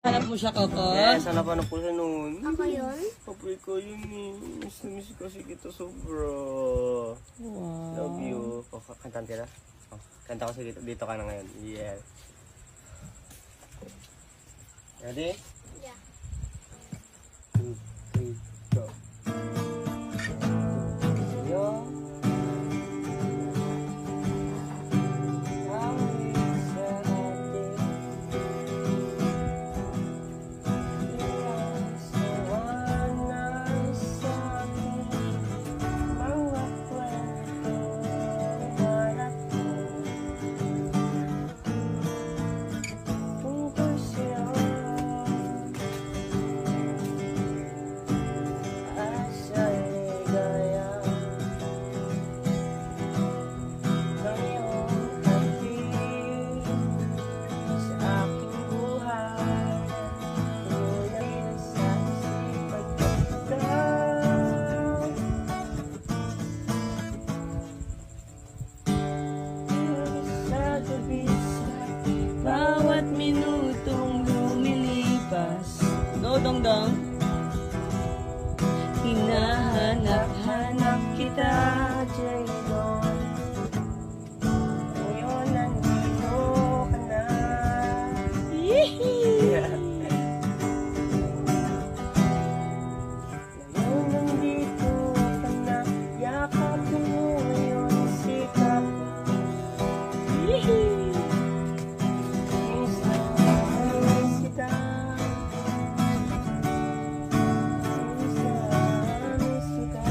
Hanap mo siya, Coco? Yes, hanap na po siya noon. Ako yun? Papoy ko yun eh. Miss na miss kasi kita sobra. Wow. Love you. Oh, kantaan tira. Oh, kanta ko sa dito ka na ngayon. Yeah. Ready? Yeah. 2, 3, go. Yo. Bawat minutong lumilipas. Go, Dong Dong. Hinahanap-hanap kita, Jaylon. Ngayon nandito ka na. Yee! Ngayon nandito ka na. Yakap mo ngayon sikap. Yee! Miss na miss kita. Miss na miss kita.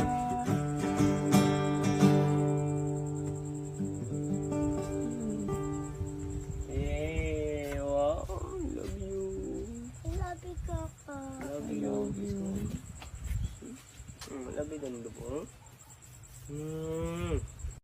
Yeah, wow, love you. Love you, Coco. Love you. Love you. Love you, Dondong.